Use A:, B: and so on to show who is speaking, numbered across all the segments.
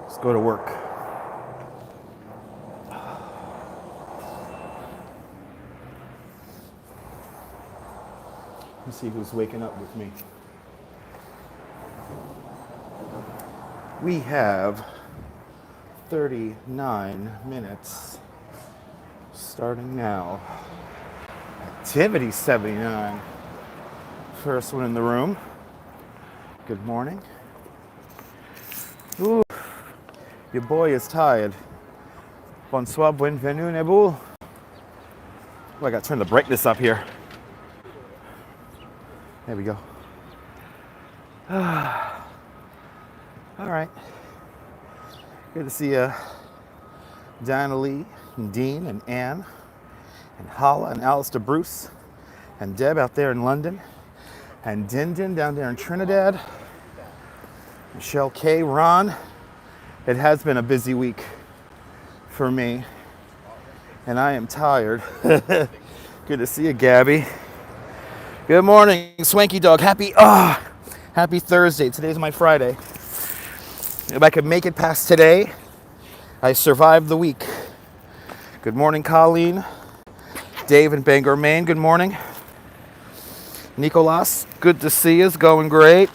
A: Let's go to work. Let's see who's waking up with me. We have 39 minutes starting now. Activity 79. First one in the room. Good morning. Ooh, your boy is tired. Bonsoir, bienvenue, Nebul. Oh, I gotta turn the brightness up here. There we go. All right. Good to see Diana Lee, and Dean, and Ann, and Hala, and Alistair Bruce, and Deb out there in London, and Din Din down there in Trinidad, Michelle K, Ron. It has been a busy week for me, and I am tired. Good to see you, Gabby. Good morning, Swanky Dog. Happy Thursday. Today's my Friday. If I could make it past today, I survived the week. Good morning, Colleen. Dave in Bangor, Maine, good morning. Nicolas, good to see you. It's going great.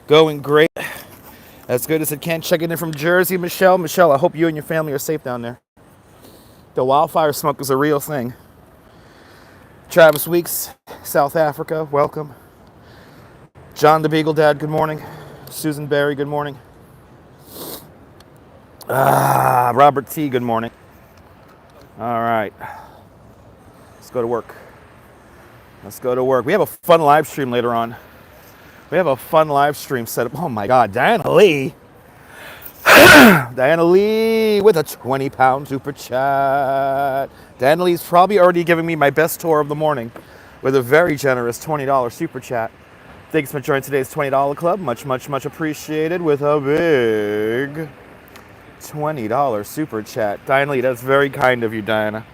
A: Going great. As good as it can. Checking in from Jersey, Michelle. Michelle, I hope you and your family are safe down there. The wildfire smoke is a real thing. Travis Weeks, South Africa, welcome. John the Beagle Dad, good morning. Susan Berry, good morning. Robert T, good morning. All right. Let's go to work. Let's go to work. We have a fun live stream later on. We have a fun live stream set up. Oh my God, Diana Lee. Diana Lee with a 20-pound super chat. Diana Lee's probably already giving me my best tour of the morning with a very generous $20 super chat. Thanks for joining today's $20 club. Much, much, much appreciated with a big $20 super chat. Diana Lee, that's very kind of you, Diana.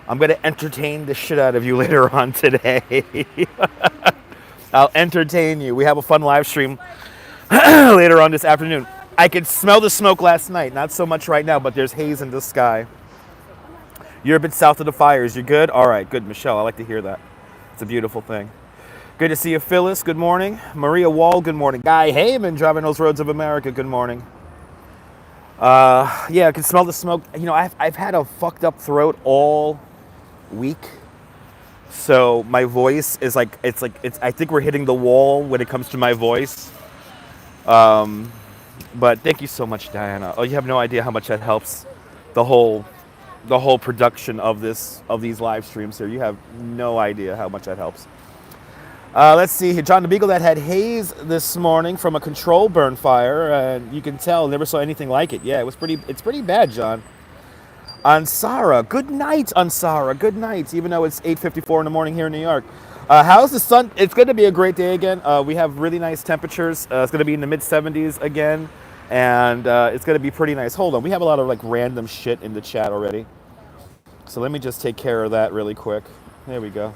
A: I'm going to entertain the shit out of you later on today. I'll entertain you. We have a fun live stream later on this afternoon. I could smell the smoke last night. Not so much right now, but there's haze in the sky. You're a bit south of the fires. You good? All right, good, Michelle. I like to hear that. It's a beautiful thing. Good to see you, Phyllis. Good morning. Maria Wall, good morning. Guy Heyman, driving those roads of America. Good morning. Yeah, I can smell the smoke. You know, I've had a fucked up throat all week. So my voice is like, I think we're hitting the wall when it comes to my voice. But thank you so much, Diana. Oh, you have no idea how much that helps the whole production of these live streams here. You have no idea how much that helps. Let's see here. John the Beagle that had haze this morning from a control burn fire, and you can tell never saw anything like it. Yeah, it's pretty bad, John. Ansara, good night, Ansara. Good night, even though it's 8:54 in the morning here in New York. How's the sun? It's going to be a great day again. We have really nice temperatures. It's going to be in the mid-70s again, and it's going to be pretty nice. Hold on, we have a lot of like random shit in the chat already. So let me just take care of that really quick. There we go.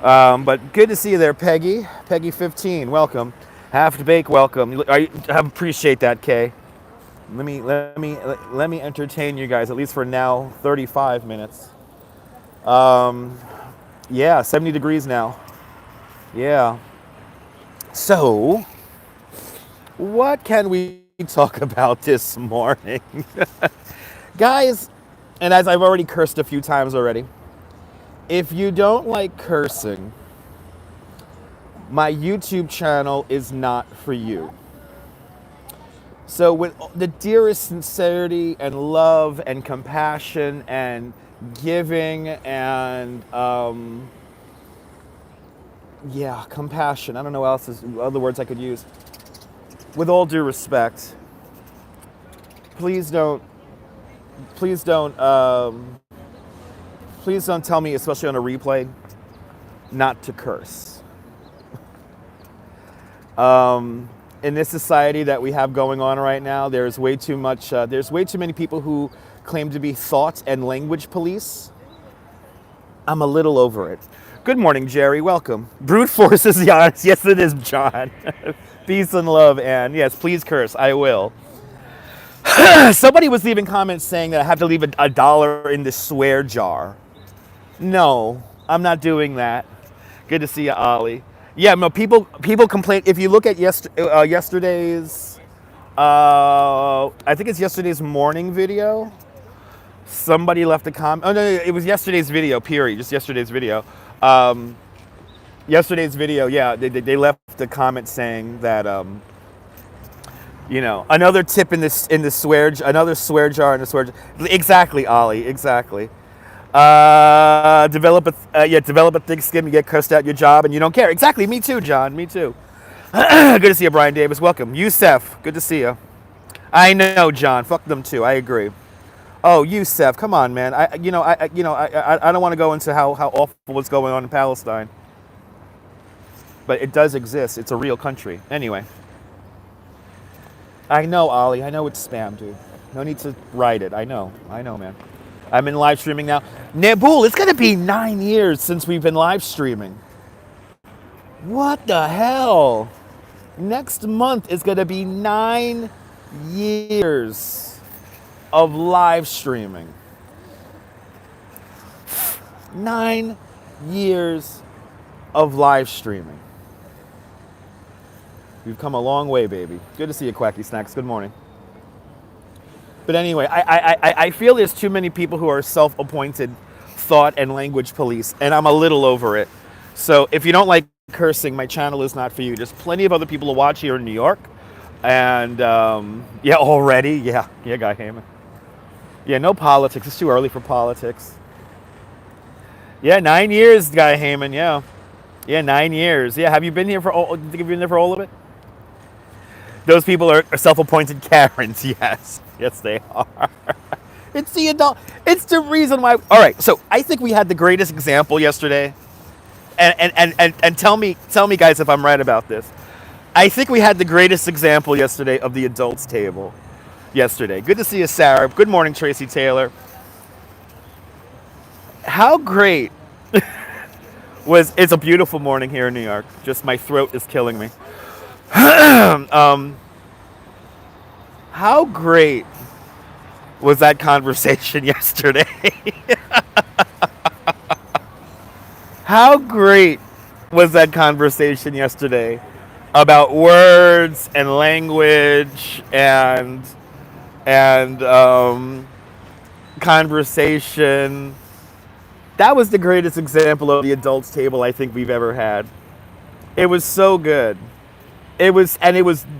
A: But good to see you there, Peggy. Peggy 15, welcome. Half to Bake, welcome. I appreciate that, Kay. Let me entertain you guys at least for now. 35 minutes. Yeah, 70 degrees now. Yeah. So, what can we talk about this morning, guys? And as I've already cursed a few times already. If you don't like cursing, my YouTube channel is not for you. So with the dearest sincerity and love and compassion and giving and, compassion. I don't know what other words I could use. With all due respect, please don't tell me, especially on a replay, not to curse. In this society that we have going on right now, there's way too many people who claim to be thought and language police. I'm a little over it. Good morning, Jerry. Welcome. Brute force is the honest. Yes, it is, John. Peace and love, and yes, please curse. I will. Somebody was leaving comments saying that I have to leave a dollar in the swear jar. No, I'm not doing that. Good to see you, Ollie. Yeah, no, people complain. If you look at yesterday's, I think it's yesterday's morning video. Somebody left a comment. Oh no, it was yesterday's video. Period. Just yesterday's video. Yesterday's video. Yeah, they left a comment saying that another tip in the swear, another swear jar in the swear jar. Exactly, Ollie. Exactly. Develop a thick skin. You get cursed at your job, and you don't care. Exactly. Me too, John. Me too. Good to see you, Brian Davis. Welcome, Youssef. Good to see you. I know, John. Fuck them too. I agree. Oh, Youssef, come on, man. I don't want to go into how awful what's going on in Palestine, but it does exist. It's a real country. Anyway, I know, Ollie. I know it's spam, dude. No need to write it. I know, man. I'm in live streaming now. Nabul, it's gonna be 9 years since we've been live streaming. What the hell? Next month is gonna be 9 years of live streaming. 9 years of live streaming. We've come a long way, baby. Good to see you, Quacky Snacks. Good morning. But anyway, I feel there's too many people who are self-appointed thought and language police, and I'm a little over it. So if you don't like cursing, my channel is not for you. There's plenty of other people to watch here in New York. And already? Yeah, Guy Heyman. Yeah, no politics. It's too early for politics. Yeah, 9 years, Guy Heyman. Yeah, 9 years. Yeah, have you been here for all? Have you been there for all of it? Those people are self-appointed Karens. Yes, they are. It's the adult. It's the reason why. All right, so I think we had the greatest example yesterday. And tell me, guys, if I'm right about this. I think we had the greatest example yesterday of the adults table. Yesterday. Good to see you, Sarah. Good morning, Tracy Taylor. How great it's a beautiful morning here in New York. Just my throat is killing me. How great was that conversation yesterday? How great was that conversation yesterday about words and language and conversation. That was the greatest example of the adults table I think we've ever had. It was so good. It was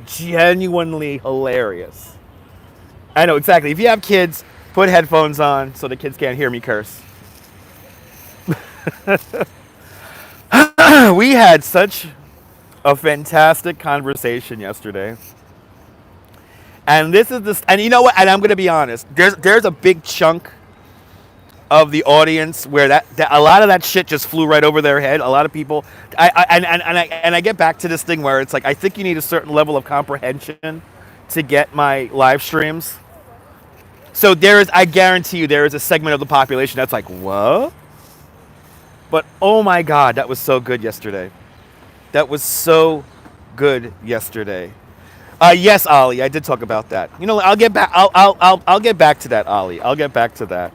A: genuinely hilarious. I know, exactly. If you have kids, put headphones on so the kids can't hear me curse. We had such a fantastic conversation yesterday. And this is this, and you know what? And I'm going to be honest. There's a big chunk of the audience where that a lot of that shit just flew right over their head. A lot of people, I get back to this thing where it's like I think you need a certain level of comprehension to get my live streams. So I guarantee you, there is a segment of the population that's like, what? But oh my God, that was so good yesterday. That was so good yesterday. Yes, Ollie, I did talk about that. You know, I'll get back. I'll get back to that, Ollie. I'll get back to that.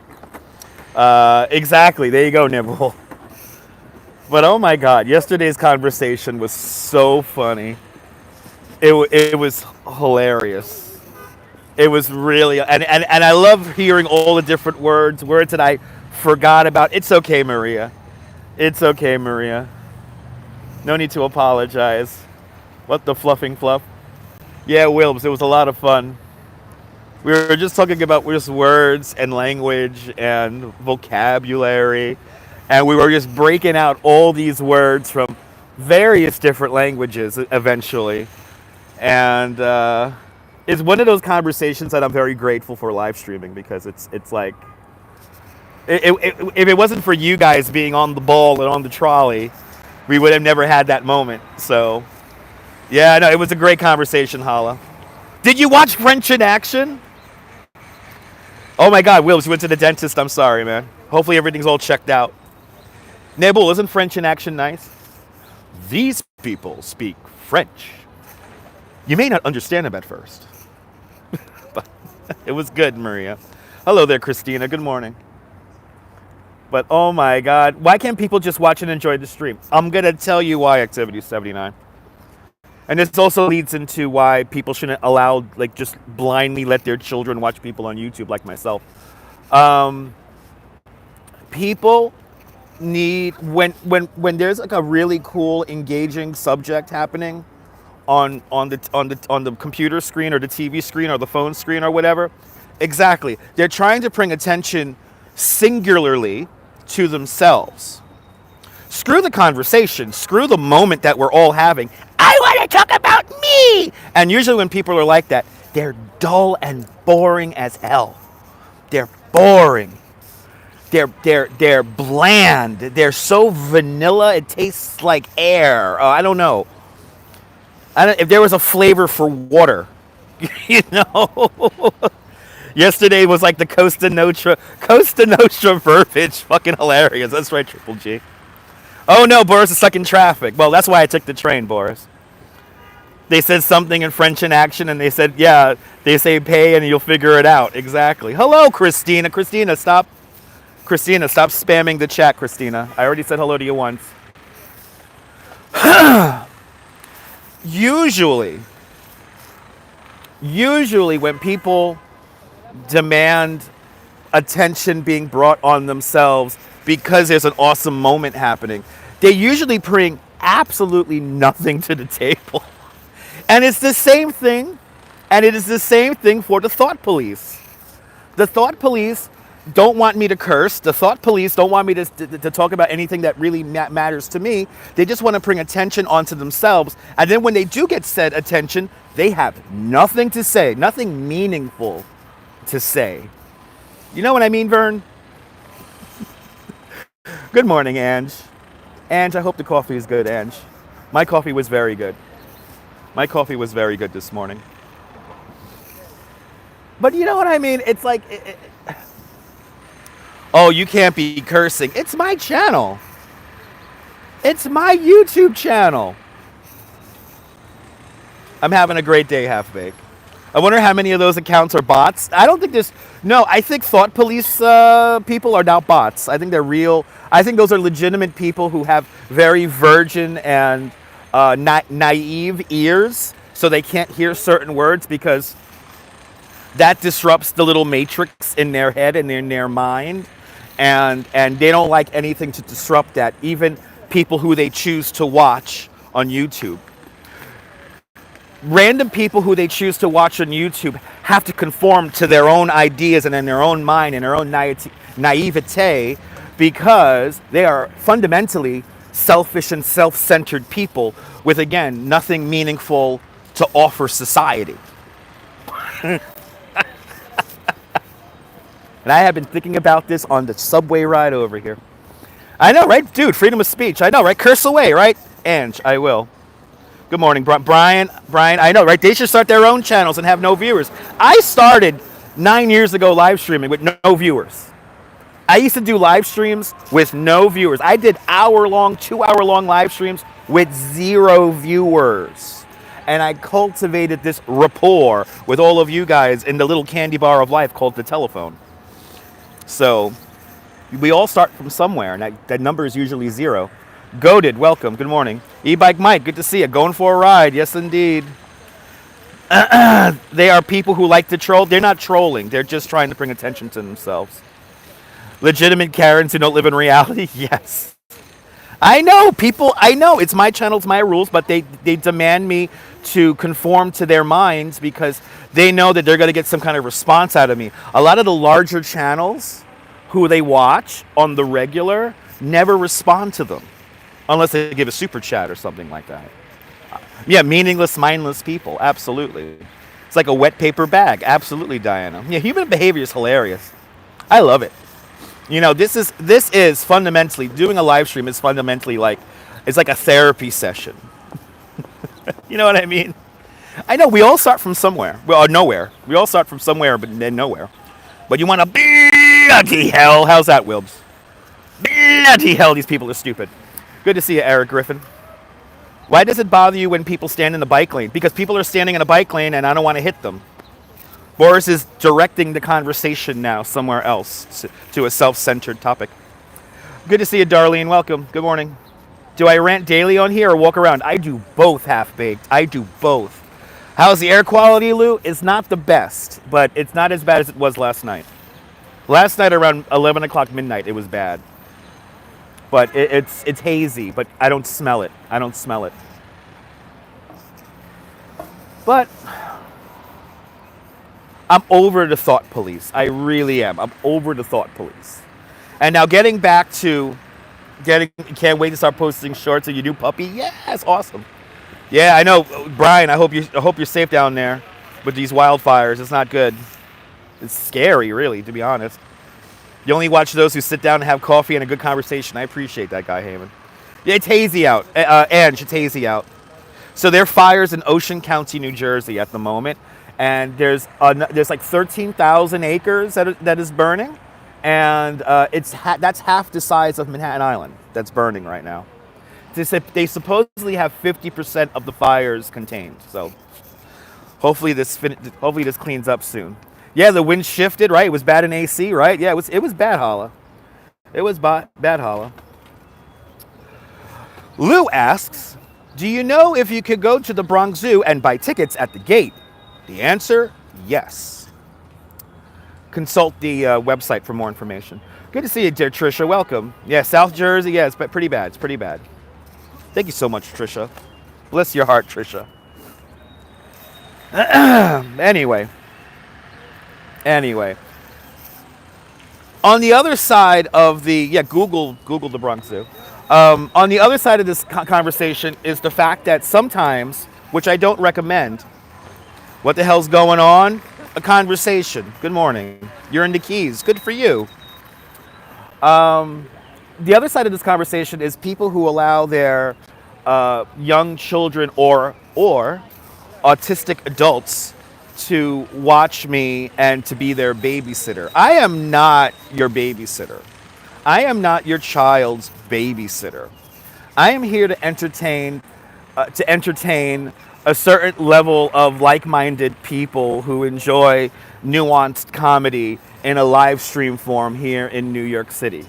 A: Exactly. There you go, Nibble. But oh my God, yesterday's conversation was so funny. It was hilarious. It was really, and I love hearing all the different words that I forgot about. It's okay, Maria. It's okay, Maria. No need to apologize. What the fluffing fluff? Yeah, Wilbs, it was a lot of fun. We were just talking about just words and language and vocabulary. And we were just breaking out all these words from various different languages eventually. And it's one of those conversations that I'm very grateful for live streaming, because it's like, if it wasn't for you guys being on the ball and on the trolley, we would have never had that moment. So, yeah, no, it was a great conversation, Hala. Did you watch French in Action? Oh my God, Wills, you went to the dentist. I'm sorry, man. Hopefully everything's all checked out. Nebul, isn't French in action nice? These people speak French. You may not understand them at first. But it was good, Maria. Hello there, Christina. Good morning. But oh my God, why can't people just watch and enjoy the stream? I'm going to tell you why, Activity 79. And this also leads into why people shouldn't allow, like, just blindly let their children watch people on YouTube like myself. People need, when there's like a really cool, engaging subject happening on the computer screen or the TV screen or the phone screen or whatever, exactly, they're trying to bring attention singularly to themselves. Screw the conversation, screw the moment that we're all having. I want to talk about me. And usually when people are like that, they're dull and boring as hell. They're boring. They're bland. They're so vanilla, it tastes like air. I don't know. If there was a flavor for water, you know. Yesterday was like the Costa Nostra verbiage. Fucking hilarious. That's right, Triple G. Oh no, Boris is stuck in traffic. Well, that's why I took the train, Boris. They said something in French in action, and they said, yeah, they say pay and you'll figure it out. Exactly. Hello, Christina. Christina, stop spamming the chat, Christina. I already said hello to you once. Usually when people demand attention being brought on themselves because there's an awesome moment happening, they usually bring absolutely nothing to the table. And it's the same thing, and it is the same thing for the thought police. The thought police don't want me to curse. The thought police don't want me to talk about anything that really matters to me. They just want to bring attention onto themselves. And then when they do get said attention, they have nothing to say, nothing meaningful to say. You know what I mean, Vern? Good morning, Ange. Ange, I hope the coffee is good, Ange. My coffee was very good. My coffee was very good this morning. But you know what I mean? It's like, oh, you can't be cursing. It's my channel. It's my YouTube channel. I'm having a great day, Half Bake. I wonder how many of those accounts are bots. I don't think there's, no, I think thought police people are now bots. I think they're real. I think those are legitimate people who have very virgin and naive ears, so they can't hear certain words because that disrupts the little matrix in their head and in their mind, and they don't like anything to disrupt that, even people who they choose to watch on YouTube. Random people who they choose to watch on YouTube have to conform to their own ideas and in their own mind and their own naivete, because they are fundamentally selfish and self-centered people with, again, nothing meaningful to offer society. And I have been thinking about this on the subway ride over here. I know, right? Dude, freedom of speech. I know, right? Curse away, right? Ange, I will. Good morning, Brian, I know, right? They should start their own channels and have no viewers. I started 9 years ago live streaming with no viewers. I used to do live streams with no viewers. I did 2-hour-long live streams with 0 viewers. And I cultivated this rapport with all of you guys in the little candy bar of life called the telephone. So we all start from somewhere, and that number is usually 0. Goated, welcome, good morning. Ebike Mike, good to see you. Going for a ride, yes indeed. They are people who like to troll. They're not trolling, they're just trying to bring attention to themselves. Legitimate Karens who don't live in reality, yes. I know, people, I know, it's my channel, it's my rules, but they demand me to conform to their minds because they know that they're going to get some kind of response out of me. A lot of the larger channels who they watch on the regular never respond to them unless they give a super chat or something like that. Yeah, meaningless, mindless people, absolutely. It's like a wet paper bag, absolutely, Diana. Yeah, human behavior is hilarious. I love it. You know, this is fundamentally, doing a live stream is fundamentally like, it's like a therapy session. You know what I mean? I know, we all start from somewhere. Well, nowhere. We all start from somewhere, but then nowhere. But you want to be bloody hell. How's that, Wilbs? Bloody hell, these people are stupid. Good to see you, Eric Griffin. Why does it bother you when people stand in the bike lane? Because people are standing in a bike lane and I don't want to hit them. Boris is directing the conversation now somewhere else to a self-centered topic. Good to see you, Darlene. Welcome. Good morning. Do I rant daily on here or walk around? I do both, half-baked. I do both. How's the air quality, Lou? It's not the best, but it's not as bad as it was last night. Last night around 11 o'clock midnight, it was bad. But it's hazy, but I don't smell it. I don't smell it. But I'm over the thought police. I really am. I'm over the thought police. And now getting back to can't wait to start posting shorts of your new puppy. Yes, awesome. Yeah, I know, Brian. I hope you're safe down there with these wildfires. It's not good. It's scary, really, to be honest. You only watch those who sit down and have coffee and a good conversation. I appreciate that, Guy Heyman. Yeah, it's hazy out. Ange, it's hazy out. So there are fires in Ocean County, New Jersey at the moment. And there's like 13,000 acres that is burning. And that's half the size of Manhattan Island that's burning right now. They supposedly have 50% of the fires contained. So hopefully this cleans up soon. Yeah, the wind shifted, right? It was bad in AC, right? Yeah, it was bad holla. It was bad holla. Lou asks, do you know if you could go to the Bronx Zoo and buy tickets at the gate? The answer, yes. Consult the website for more information. Good to see you, dear Trisha. Welcome. Yeah, South Jersey. Yeah, it's pretty bad. It's pretty bad. Thank you so much, Trisha. Bless your heart, Trisha. Anyway. On the other side of Google the Bronx Zoo. On the other side of this conversation is the fact that sometimes, which I don't recommend, what the hell's going on? A conversation. Good morning. You're in the Keys. Good for you. The other side of this conversation is people who allow their young children or autistic adults to watch me and to be their babysitter. I am not your babysitter. I am not your child's babysitter. I am here to entertain a certain level of like-minded people who enjoy nuanced comedy in a live stream form here in New York City.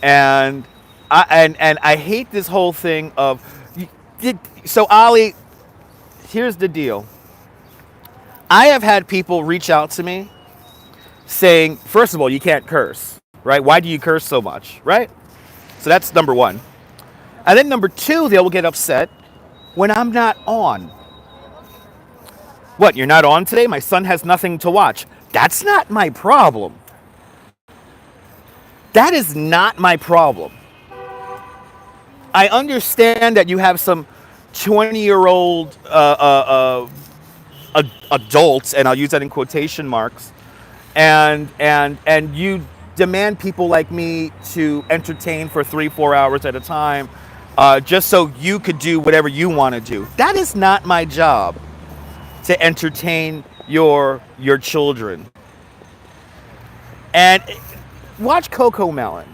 A: And I hate this whole thing of, so Ali, here's the deal. I have had people reach out to me saying, first of all, you can't curse, right? Why do you curse so much, right? So that's number one. And then number two, they will get upset when I'm not on. What, you're not on today? My son has nothing to watch. That's not my problem. That is not my problem. I understand that you have some 20-year-old adults, and I'll use that in quotation marks, and you demand people like me to entertain for 3-4 hours at a time, just so you could do whatever you want to do. That is not my job, to entertain your children. And watch Coco Melon.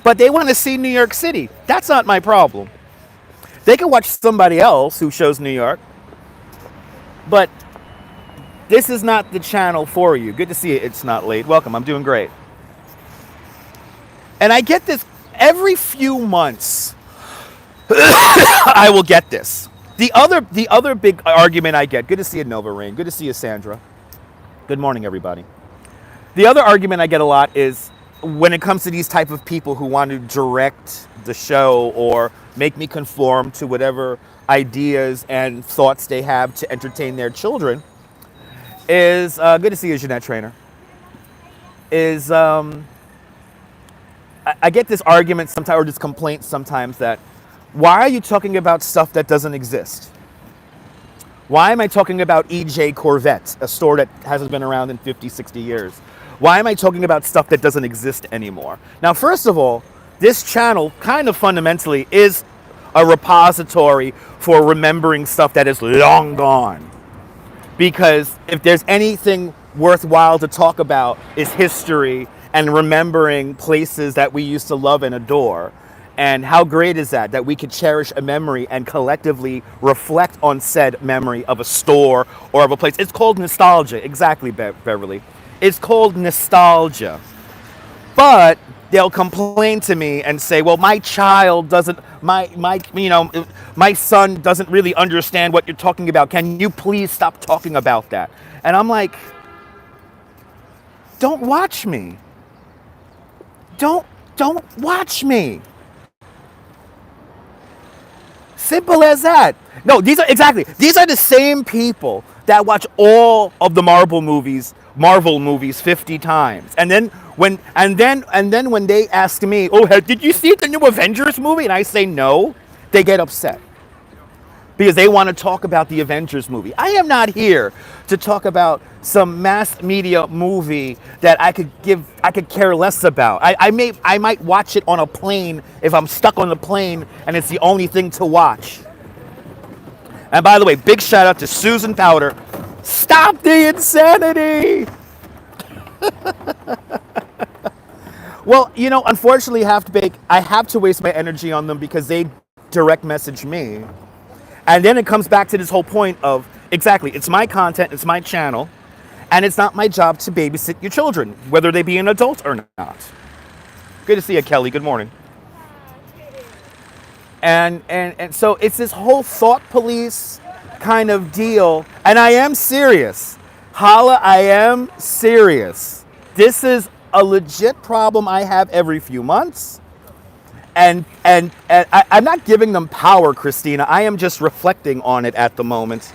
A: But they want to see New York City. That's not my problem. They can watch somebody else who shows New York. But this is not the channel for you. Good to see you. It's not late. Welcome. I'm doing great. And I get this every few months. I will get this. The other big argument I get. Good to see you, Nova Rain. Good to see you, Sandra. Good morning, everybody. The other argument I get a lot is when it comes to these type of people who want to direct the show or make me conform to whatever ideas and thoughts they have to entertain their children, is good to see you, Jeanette Trainer. I get this argument sometimes, or this complaint sometimes, that why are you talking about stuff that doesn't exist? Why am I talking about EJ Corvette, a store that hasn't been around in 50, 60 years? Why am I talking about stuff that doesn't exist anymore? Now, first of all, this channel kind of fundamentally is a repository for remembering stuff that is long gone. Because if there's anything worthwhile to talk about, is history and remembering places that we used to love and adore. And how great is that we could cherish a memory and collectively reflect on said memory of a store or of a place. It's called nostalgia. Exactly, Beverly. It's called nostalgia. But they'll complain to me and say, well, my child doesn't, my son doesn't really understand what you're talking about. Can you please stop talking about that? And I'm like, don't watch me. Don't watch me. Simple as that. No, these are the same people that watch all of the Marvel movies 50 times. And then when they ask me, "Oh, did you see the new Avengers movie?" and I say no, they get upset. Because they want to talk about the Avengers movie. I am not here to talk about some mass media movie that I could care less about. I might watch it on a plane if I'm stuck on the plane and it's the only thing to watch. And by the way, big shout out to Susan Powder. Stop the insanity! Well, unfortunately, Half-Baked, I have to waste my energy on them because they direct message me. And then it comes back to this whole point of, exactly, it's my content, it's my channel, and it's not my job to babysit your children, whether they be an adult or not. Good to see you, Kelly. Good morning. And so it's this whole thought police kind of deal, and I am serious. Holla, I am serious. This is a legit problem I have every few months. And I'm not giving them power, Christina. I am just reflecting on it at the moment.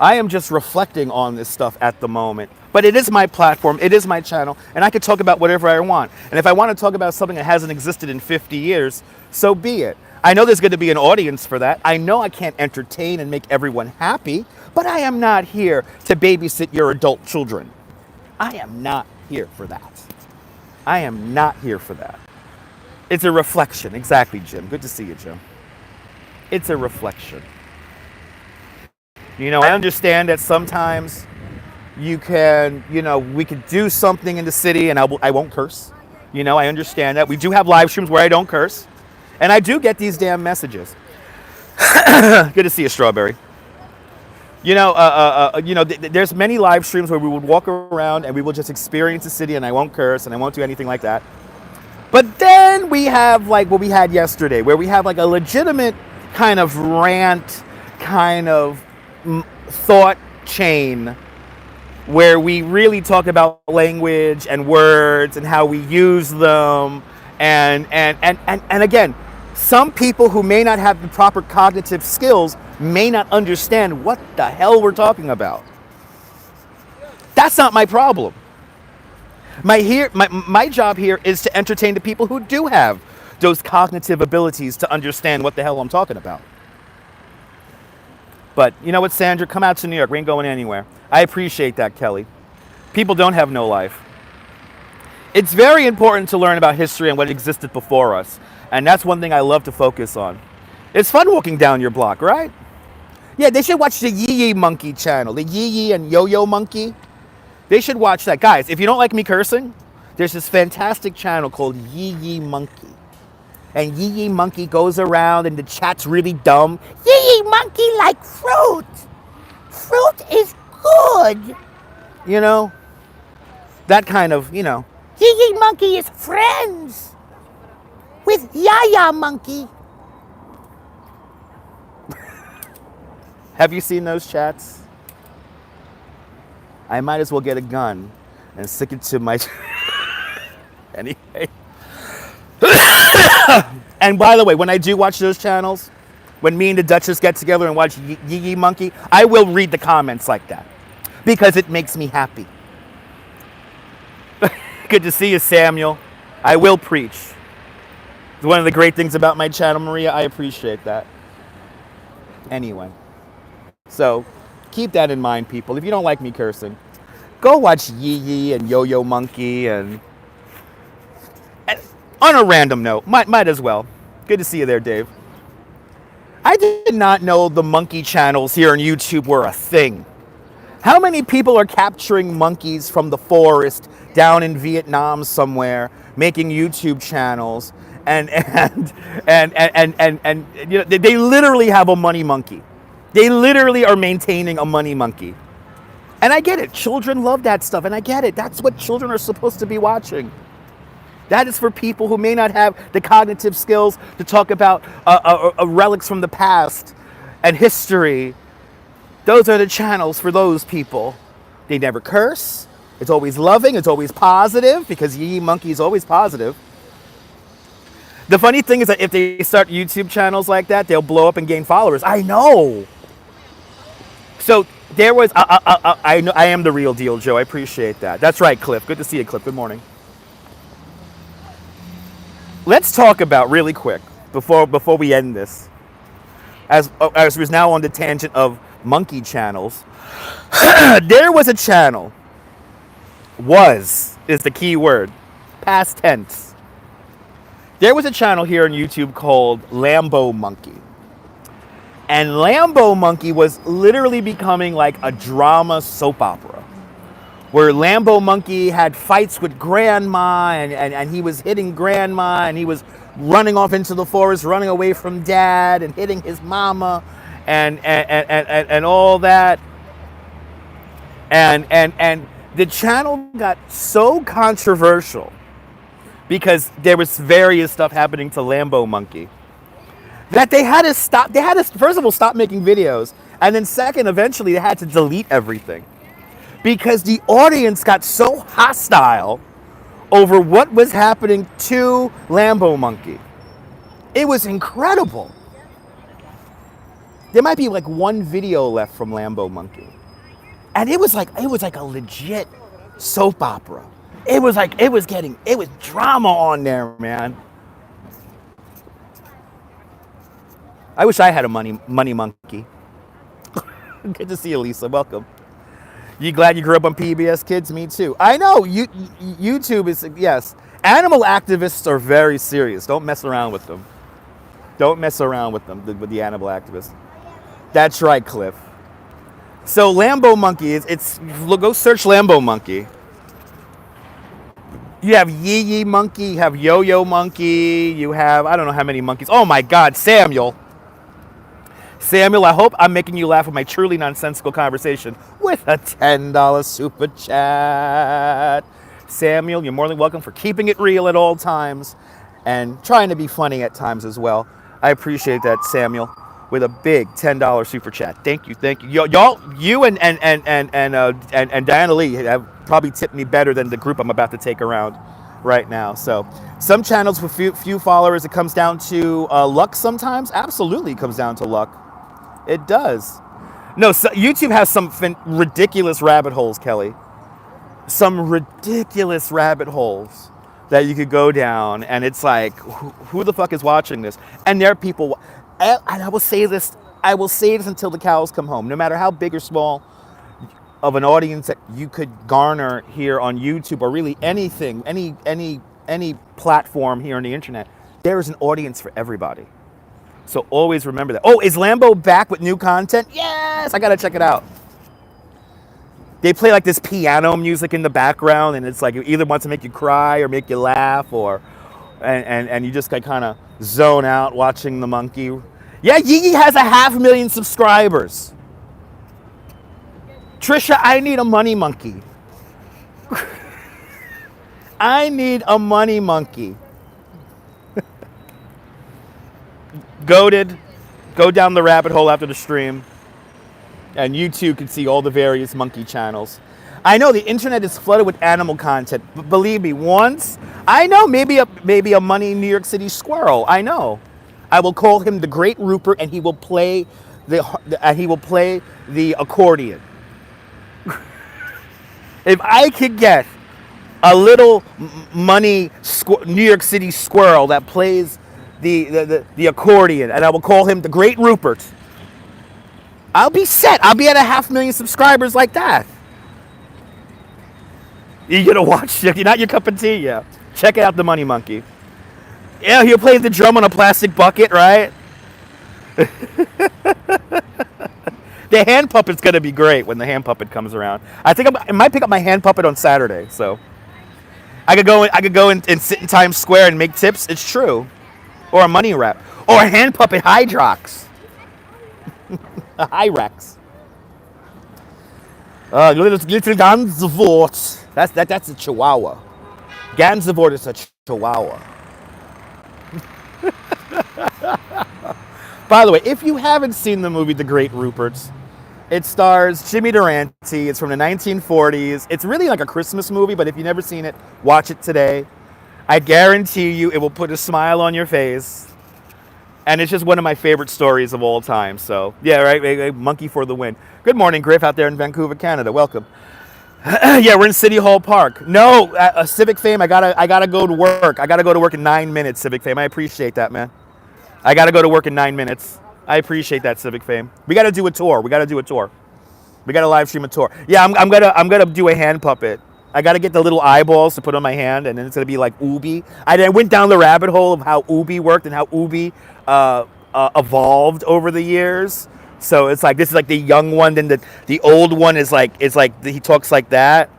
A: I am just reflecting on this stuff at the moment. But it is my platform. It is my channel. And I can talk about whatever I want. And if I want to talk about something that hasn't existed in 50 years, so be it. I know there's going to be an audience for that. I know I can't entertain and make everyone happy. But I am not here to babysit your adult children. I am not here for that. I am not here for that. It's a reflection. Exactly, Jim. Good to see you, Jim. It's a reflection. I understand that sometimes you can, we could do something in the city and I won't curse. I understand that. We do have live streams where I don't curse. And I do get these damn messages. Good to see you, Strawberry. There's many live streams where we would walk around and we will just experience the city and I won't curse and I won't do anything like that. But then we have like what we had yesterday, where we have like a legitimate kind of rant, kind of thought chain, where we really talk about language and words and how we use them. And again, some people who may not have the proper cognitive skills may not understand what the hell we're talking about. That's not my problem. My job here is to entertain the people who do have those cognitive abilities to understand what the hell I'm talking about. But you know what, Sandra? Come out to New York. We ain't going anywhere. I appreciate that, Kelly. People don't have no life. It's very important to learn about history and what existed before us. And that's one thing I love to focus on. It's fun walking down your block, right? Yeah, they should watch the Yee Monkey channel. The Yee and Yo-Yo Monkey. They should watch that. Guys, if you don't like me cursing, there's this fantastic channel called Yee Monkey. And Yee Monkey goes around and the chat's really dumb. Yee Monkey like fruit. Fruit is good. That kind of, Yee Monkey is friends with Yaya Monkey. Have you seen those chats? I might as well get a gun and stick it to my... Anyway. And by the way, when I do watch those channels, when me and the Duchess get together and watch Yee Monkey, I will read the comments like that because it makes me happy. Good to see you, Samuel. I will preach. It's one of the great things about my channel, Maria. I appreciate that. Anyway. So, keep that in mind, people. If you don't like me cursing, go watch Yee and Yo-Yo Monkey and on a random note, might as well. Good to see you there, Dave. I did not know the monkey channels here on YouTube were a thing. How many people are capturing monkeys from the forest, down in Vietnam somewhere making YouTube channels, and you know, they literally have a money monkey. They literally are maintaining a money monkey. And I get it. Children love that stuff, and I get it. That's what children are supposed to be watching. That is for people who may not have the cognitive skills to talk about relics from the past and history. Those are the channels for those people. They never curse. It's always loving. It's always positive, because Yee Monkey is always positive. The funny thing is that if they start YouTube channels like that, they'll blow up and gain followers. I know. So there was, I know I am the real deal, Joe. I appreciate that. That's right, Cliff. Good to see you, Cliff. Good morning. Let's talk about really quick before we end this, as we're now on the tangent of monkey channels. There was a channel. Was is the key word. Past tense. There was a channel here on YouTube called Lambo Monkey. And Lambo Monkey was literally becoming like a drama soap opera, where Lambo Monkey had fights with grandma, and he was hitting grandma, and he was running off into the forest, running away from dad, and hitting his mama, and all that. And the channel got so controversial because there was various stuff happening to Lambo Monkey that they had to stop. They had to, first of all, stop making videos, and then second, eventually they had to delete everything because the audience got so hostile over what was happening to Lambo Monkey. It was incredible. There might be like one video left from Lambo Monkey, and it was like a legit soap opera. It was drama on there, man. I wish I had a money monkey. Good to see you, Lisa. Welcome. You glad you grew up on PBS Kids? Me too. I know. YouTube is, yes. Animal activists are very serious. Don't mess around with them. Don't mess around with them, with the animal activists. That's right, Cliff. So Lambo Monkey, go search Lambo Monkey. You have Yee Monkey, you have Yo-Yo Monkey, you have, I don't know how many monkeys. Oh my God, Samuel. Samuel, I hope I'm making you laugh with my truly nonsensical conversation with a $10 super chat. Samuel, you're more than welcome for keeping it real at all times and trying to be funny at times as well. I appreciate that, Samuel, with a big $10 super chat. Thank you. Y'all, you and Diana Lee have probably tipped me better than the group I'm about to take around right now. So some channels with few followers, it comes down to luck sometimes. Absolutely, it comes down to luck. It does. No, so YouTube has some ridiculous rabbit holes, Kelly. Some ridiculous rabbit holes that you could go down, and it's like, who the fuck is watching this? And there are people, and I will say this until the cows come home. No matter how big or small of an audience that you could garner here on YouTube, or really anything, any platform here on the internet, there is an audience for everybody. So always remember that. Oh, is Lambo back with new content? Yes, I gotta check it out. They play like this piano music in the background, and it's like it either wants to make you cry or make you laugh, or and you just kind of zone out watching the monkey. Yeah, Yee has 500,000 subscribers. Trisha, I need a money monkey. I need a money monkey. Goated. Go down the rabbit hole after the stream, and you too can see all the various monkey channels. I know the internet is flooded with animal content, but believe me, once I know maybe a money New York City squirrel. I know. I will call him the Great Rupert, and he will play the accordion. If I could get a little money New York City squirrel that plays the accordion, and I will call him the Great Rupert, I'll be set. I'll be at 500,000 subscribers like that. You're gonna watch it. You're not your cup of tea yet. Check out the Money Monkey. Yeah, he'll play the drum on a plastic bucket, right? The hand puppet's gonna be great when the hand puppet comes around. I think I might pick up my hand puppet on Saturday. So I could go and sit in Times Square and make tips. It's true. Or a money wrap. Or a hand puppet Hydrox. A Hyrax. Little Ganzevort. That's a Chihuahua. Ganzevort is a Chihuahua. By the way, if you haven't seen the movie The Great Ruperts, it stars Jimmy Durante. It's from the 1940s. It's really like a Christmas movie, but if you've never seen it, watch it today. I guarantee you it will put a smile on your face. And it's just one of my favorite stories of all time. So, yeah, right? Monkey for the win. Good morning, Griff, out there in Vancouver, Canada. Welcome. Yeah, we're in City Hall Park. No, Civic Fame, I gotta go to work. I gotta go to work in 9 minutes, Civic Fame. I appreciate that, man. I gotta go to work in 9 minutes. I appreciate that, Civic Fame. We gotta do a tour. We gotta live stream a tour. Yeah, I'm gonna do a hand puppet. I gotta get the little eyeballs to put on my hand, and then it's gonna be like Ubie. I went down the rabbit hole of how Ubie worked and how Ubie evolved over the years. So it's like, this is like the young one, then the old one is like he talks like that.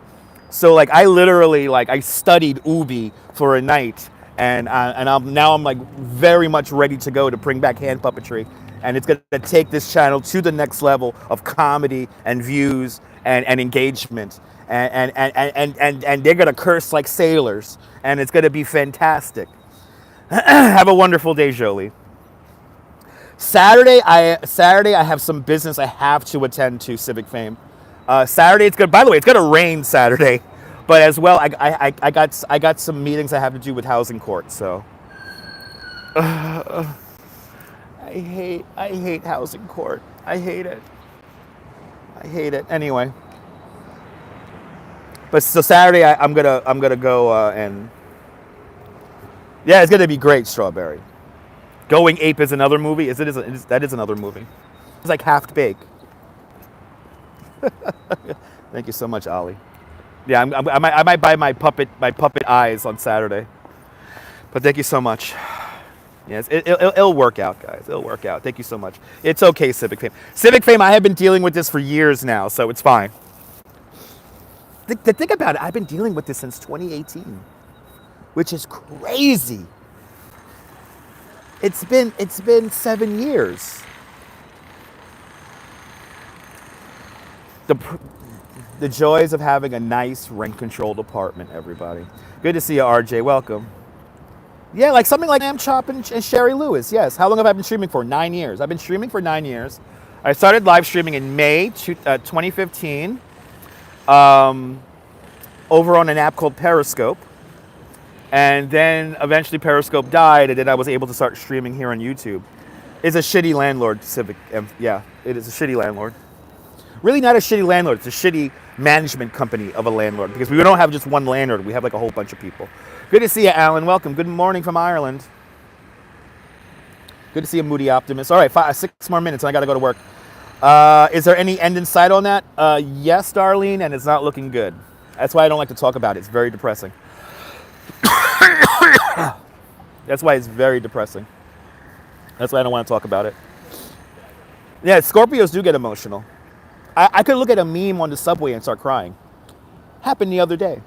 A: So like I literally I studied Ubie for a night, and I'm like very much ready to go to bring back hand puppetry, and it's gonna take this channel to the next level of comedy and views and engagement, and they're gonna curse like sailors, and it's gonna be fantastic. Have a wonderful day, Jolie. Saturday, I have some business I have to attend to, Civic Fame. Saturday, it's good. By the way, it's gonna rain Saturday, but as well, I got some meetings I have to do with housing court. So, I hate housing court. I hate it. Anyway, but so Saturday, I'm gonna go and yeah, it's gonna be great. Strawberry. Going Ape is another movie. That is another movie. It's like Half Baked. Thank you so much, Ollie. Yeah, I might buy my puppet eyes on Saturday. But thank you so much. Yes, it'll work out, guys. It'll work out. Thank you so much. It's okay, Civic Fame. Civic Fame, I have been dealing with this for years now, so it's fine. Think about it. I've been dealing with this since 2018, which is crazy. It's been 7 years. The joys of having a nice rent-controlled apartment, everybody. Good to see you, RJ. Welcome. Yeah, like something like Lamb Chop and Sherry Lewis. Yes. How long have I been streaming for? 9 years. I've been streaming for 9 years. I started live streaming in May 2015 over on an app called Periscope. And then eventually Periscope died, and then I was able to start streaming here on YouTube. It's a shitty landlord, Civic. Yeah, it is a shitty landlord. Really not a shitty landlord. It's a shitty management company of a landlord, because we don't have just one landlord. We have like a whole bunch of people. Good to see you, Alan. Welcome. Good morning from Ireland. Good to see you, Moody Optimist. All right, 6 more minutes, and I got to go to work. Is there any end in sight on that? Yes, Darlene, and it's not looking good. That's why I don't like to talk about it. It's very depressing. That's why it's very depressing. That's why I don't want to talk about it. Yeah, Scorpios do get emotional. I could look at a meme on the subway and start crying. Happened the other day.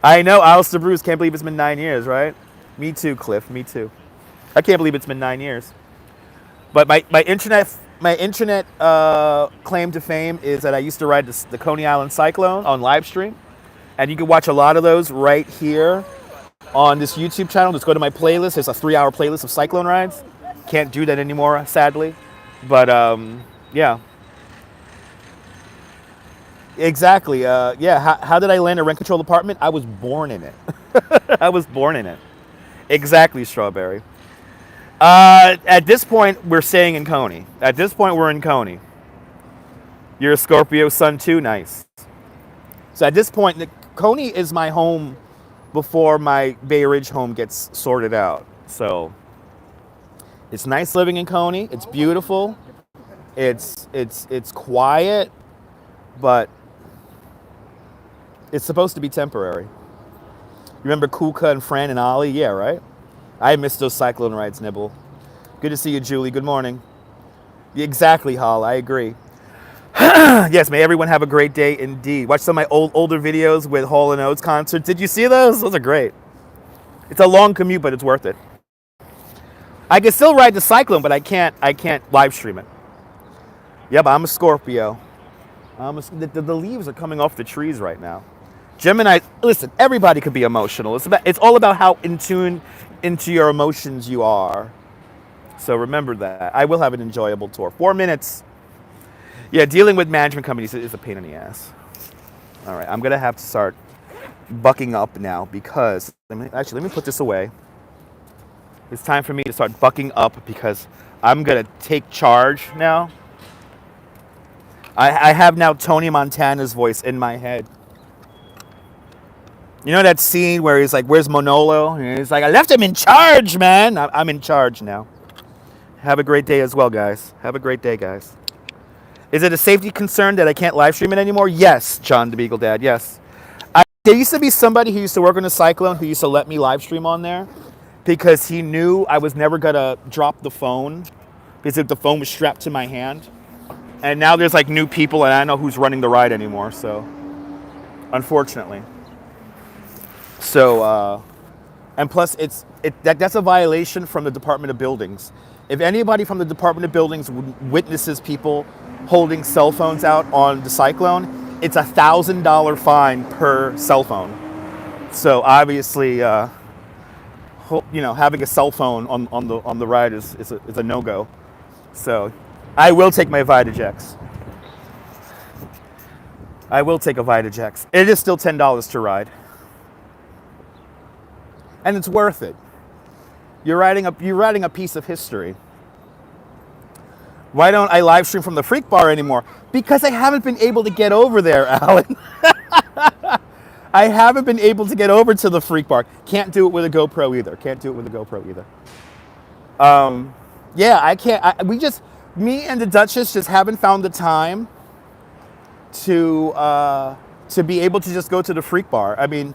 A: I know, Alistair Bruce, can't believe it's been 9 years, right? Me too, Cliff, me too. I can't believe it's been 9 years. But my internet claim to fame is that I used to ride the Coney Island Cyclone on live stream. And you can watch a lot of those right here on this YouTube channel. Just go to my playlist. There's a 3-hour playlist of Cyclone rides. Can't do that anymore, sadly. But, yeah. Exactly. Yeah, how did I land a rent-controlled apartment? I was born in it. I was born in it. Exactly, Strawberry. At this point, we're staying in Coney. At this point, we're in Coney. You're a Scorpio sun too? Nice. So at this point, Coney is my home before my Bay Ridge home gets sorted out. So it's nice living in Coney. It's beautiful. It's quiet, but it's supposed to be temporary. Remember Kuka and Fran and Ollie? Yeah, right? I missed those Cyclone rides, Nibble. Good to see you, Julie. Good morning. Exactly, Hall. I agree. Yes, may everyone have a great day indeed. Watch some of my older videos with Hall & Oates concerts. Did you see those? Those are great. It's a long commute, but it's worth it. I can still ride the Cyclone, but I can't live stream it. Yeah, but I'm a Scorpio. The leaves are coming off the trees right now. Gemini, listen, everybody could be emotional. It's all about how in tune into your emotions you are. So remember that. I will have an enjoyable tour. 4 minutes. Yeah, dealing with management companies is a pain in the ass. All right, I'm going to have to start bucking up now because, let me put this away. It's time for me to start bucking up because I'm going to take charge now. I have now Tony Montana's voice in my head. You know that scene where he's like, where's Manolo? And he's like, I left him in charge, man. I'm in charge now. Have a great day as well, guys. Have a great day, guys. Is it a safety concern that I can't live stream it anymore? Yes, John the Beagle Dad, yes. There used to be somebody who used to work on the Cyclone who used to let me live stream on there because he knew I was never going to drop the phone because if the phone was strapped to my hand. And now there's like new people and I don't know who's running the ride anymore, so unfortunately. So, and plus that's a violation from the Department of Buildings. If anybody from the Department of Buildings witnesses people holding cell phones out on the Cyclone, it's $1,000 fine per cell phone. So obviously, having a cell phone on the ride is a no-go. So I will take my Vitajex. I will take a Vitajex. It is still $10 to ride. And it's worth it. You're riding a piece of history. Why don't I live stream from the Freak Bar anymore? Because I haven't been able to get over there, Alan. I haven't been able to get over to the Freak Bar. Can't do it with a GoPro either. Yeah, I can't. Me and the Duchess just haven't found the time to be able to just go to the Freak Bar. I mean,